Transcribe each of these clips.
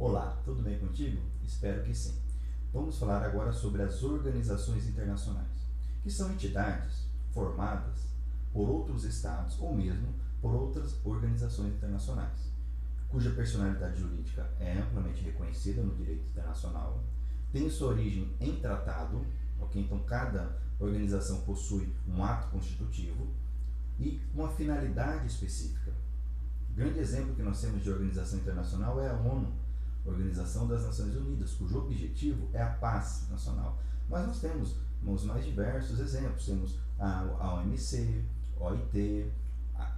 Olá, tudo bem contigo? Espero que sim. Vamos falar agora sobre as organizações internacionais, que são entidades formadas por outros estados ou mesmo por outras organizações internacionais, cuja personalidade jurídica é amplamente reconhecida no direito internacional, tem sua origem em tratado, ok? Então cada organização possui um ato constitutivo e uma finalidade específica. O grande exemplo que nós temos de organização internacional é a ONU, Organização das Nações Unidas, cujo objetivo é a paz nacional. Mas nós temos os mais diversos exemplos, temos a OMC, a OIT,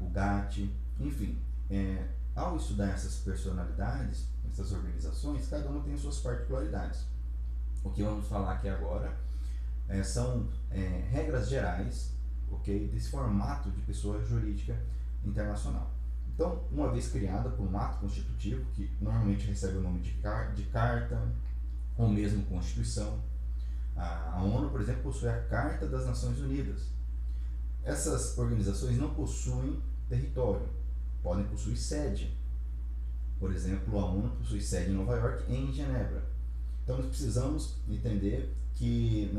o GATT, enfim. Ao estudar essas personalidades, essas organizações, cada uma tem suas particularidades. O que vamos falar aqui agora são regras gerais, ok, desse formato de pessoa jurídica internacional. Então, uma vez criada por um ato constitutivo, que normalmente recebe o nome de carta ou mesmo Constituição, a ONU, por exemplo, possui a Carta das Nações Unidas. Essas organizações não possuem território, podem possuir sede. Por exemplo, a ONU possui sede em Nova York e em Genebra. Então, nós precisamos entender que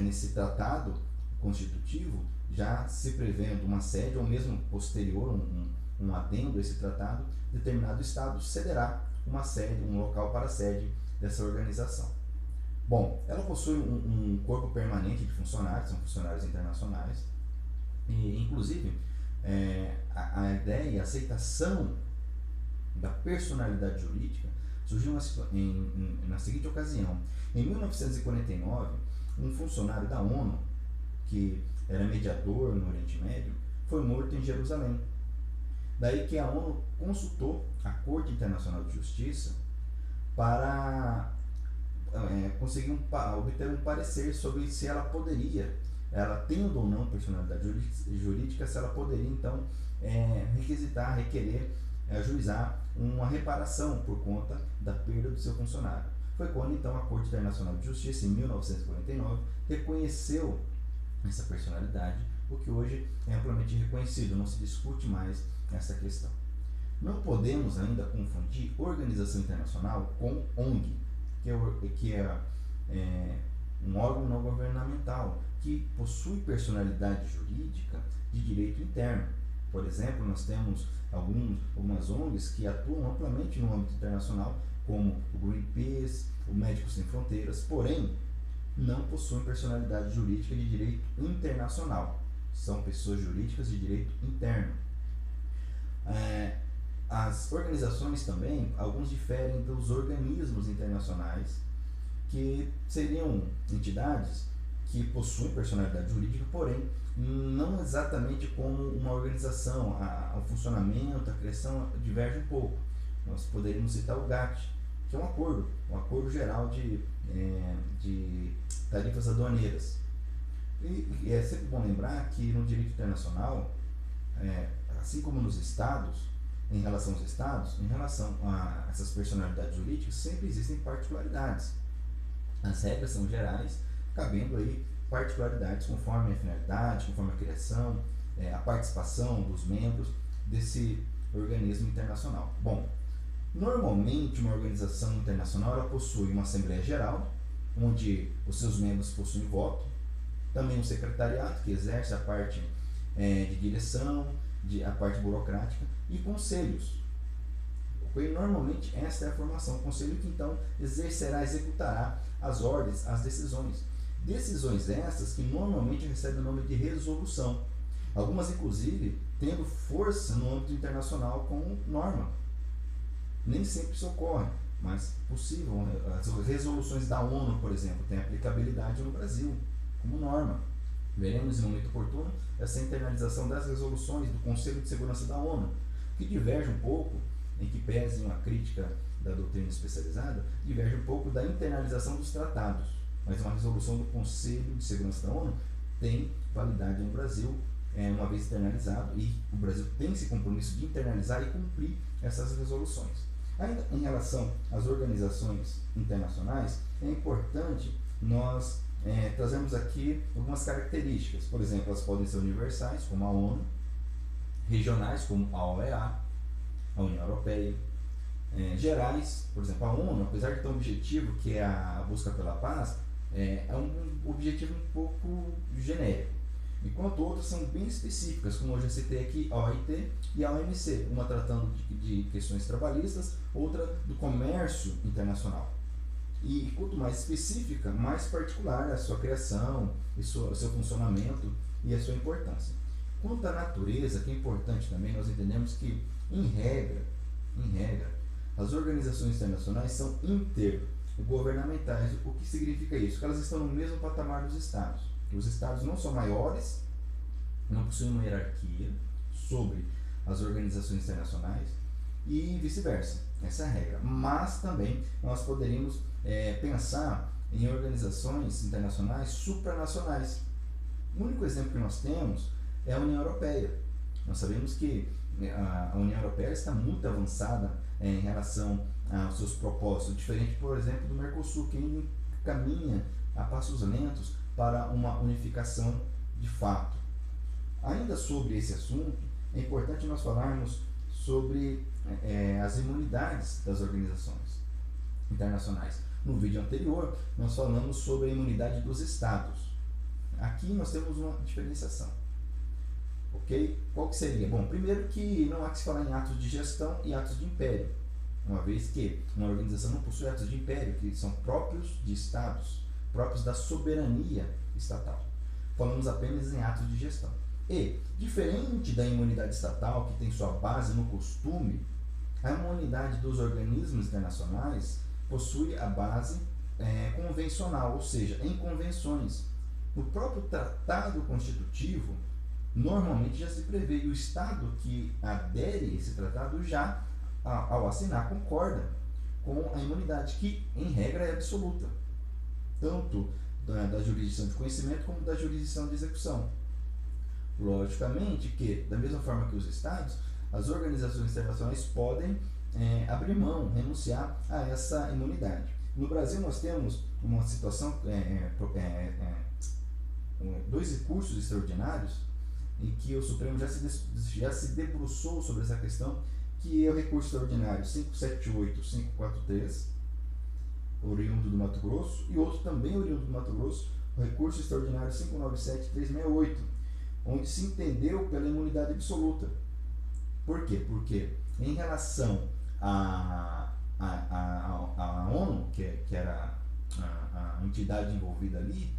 nesse tratado constitutivo, já se prevendo uma sede, ou mesmo posterior, um adendo a esse tratado, determinado Estado cederá uma sede, um local para a sede dessa organização. Bom, ela possui um corpo permanente de funcionários, são funcionários internacionais, e inclusive a ideia e a aceitação da personalidade jurídica surgiu na seguinte ocasião. Em 1949, um funcionário da ONU, que era mediador no Oriente Médio, foi morto em Jerusalém. Daí que a ONU consultou a Corte Internacional de Justiça para conseguir obter um parecer sobre se ela poderia, ela tendo ou não personalidade jurídica, se ela poderia então requerer, ajuizar uma reparação por conta da perda do seu funcionário. Foi quando então a Corte Internacional de Justiça, em 1949, reconheceu essa personalidade, o que hoje é amplamente reconhecido, não se discute mais essa questão. Não podemos ainda confundir organização internacional com ONG, que é um órgão não governamental que possui personalidade jurídica de direito interno. Por exemplo, nós temos algumas ONGs que atuam amplamente no âmbito internacional, como o Greenpeace, o Médicos Sem Fronteiras, porém não possuem personalidade jurídica de direito internacional. São pessoas jurídicas de direito interno. As organizações também, alguns diferem dos organismos internacionais, que seriam entidades que possuem personalidade jurídica, porém não exatamente como uma organização. O funcionamento, a criação diverge um pouco. Nós poderíamos citar o GATT, que é um acordo geral de tarifas aduaneiras. E é sempre bom lembrar que no direito internacional, assim como nos estados, em relação aos estados, em relação a essas personalidades jurídicas, sempre existem particularidades. As regras são gerais, cabendo aí particularidades conforme a finalidade, conforme a criação, a participação dos membros desse organismo internacional. Bom, normalmente uma organização internacional ela possui uma Assembleia Geral, onde os seus membros possuem voto, também um secretariado, que exerce a parte de direção, a parte burocrática, e conselhos. Normalmente esta é a formação, o conselho que então executará as ordens, as decisões. Decisões essas que normalmente recebem o nome de resolução. Algumas inclusive tendo força no âmbito internacional como norma. Nem sempre isso ocorre, mas possível. As resoluções da ONU, por exemplo, têm aplicabilidade no Brasil como norma. Veremos em momento oportuno essa internalização das resoluções do Conselho de Segurança da ONU, que diverge um pouco, em que pese uma crítica da doutrina especializada, diverge um pouco da internalização dos tratados. Mas uma resolução do Conselho de Segurança da ONU tem validade no Brasil, uma vez internalizado, e o Brasil tem esse compromisso de internalizar e cumprir essas resoluções. Ainda em relação às organizações internacionais, é importante nós trazermos aqui algumas características. Por exemplo, elas podem ser universais, como a ONU, regionais, como a OEA, a União Europeia, gerais. Por exemplo, a ONU, apesar de ter um objetivo que é a busca pela paz, é um objetivo um pouco genérico, enquanto outras são bem específicas, como eu já citei aqui, a OIT e a OMC, uma tratando de questões trabalhistas, outra do comércio internacional. E quanto mais específica, mais particular a sua criação, o seu funcionamento e a sua importância. Quanto à natureza, que é importante também, nós entendemos que, em regra, as organizações internacionais são intergovernamentais. O que significa isso? Que elas estão no mesmo patamar dos Estados. Os Estados não são maiores, não possuem uma hierarquia sobre as organizações internacionais e vice-versa. Essa é a regra. Mas também nós poderíamos pensar em organizações internacionais supranacionais. O único exemplo que nós temos é a União Europeia. Nós sabemos que a União Europeia está muito avançada em relação aos seus propósitos, diferente, por exemplo, do Mercosul, que ainda caminha a passos lentos para uma unificação de fato. Ainda sobre esse assunto, é importante nós falarmos sobre as imunidades das organizações internacionais. No vídeo anterior, nós falamos sobre a imunidade dos Estados. Aqui nós temos uma diferenciação. Ok? Qual que seria? Bom, primeiro que não há que se falar em atos de gestão e atos de império, uma vez que uma organização não possui atos de império, que são próprios de Estados, próprios da soberania estatal. Falamos apenas em atos de gestão. E, diferente da imunidade estatal, que tem sua base no costume, a imunidade dos organismos internacionais possui a base convencional, ou seja, em convenções. No próprio tratado constitutivo, normalmente já se prevê, e o Estado que adere a esse tratado já, ao assinar, concorda com a imunidade, que em regra é absoluta, tanto da jurisdição de conhecimento como da jurisdição de execução. Logicamente que, da mesma forma que os Estados, as organizações internacionais podem abrir mão, renunciar a essa imunidade. No Brasil nós temos uma situação, dois recursos extraordinários em que o Supremo já se debruçou sobre essa questão, que é o recurso extraordinário 578-543, oriundo do Mato Grosso, e outro também oriundo do Mato Grosso, o recurso extraordinário 597-368, onde se entendeu pela imunidade absoluta. Por quê? Porque em relação à ONU, que era a entidade envolvida ali,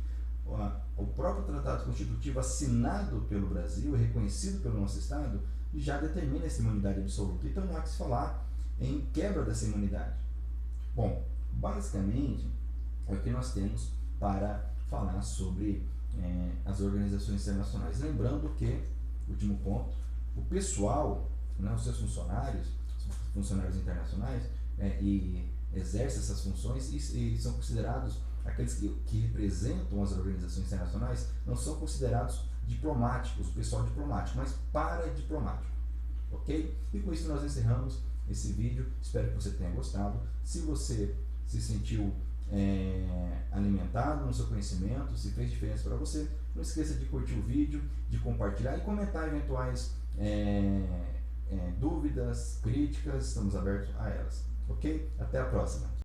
o próprio tratado constitutivo assinado pelo Brasil e reconhecido pelo nosso Estado já determina essa imunidade absoluta. Então não há que se falar em quebra dessa imunidade. Bom, basicamente é o que nós temos para falar sobre as organizações internacionais. Lembrando que, último ponto, o pessoal, os seus funcionários internacionais, e exercem essas funções e são considerados, aqueles que representam as organizações internacionais, não são considerados diplomáticos, pessoal diplomático, mas paradiplomático. Ok? E com isso nós encerramos esse vídeo. Espero que você tenha gostado. Se você se sentiu alimentado no seu conhecimento, se fez diferença para você, não esqueça de curtir o vídeo, de compartilhar e comentar eventuais dúvidas, críticas. Estamos abertos a elas. Ok? Até a próxima.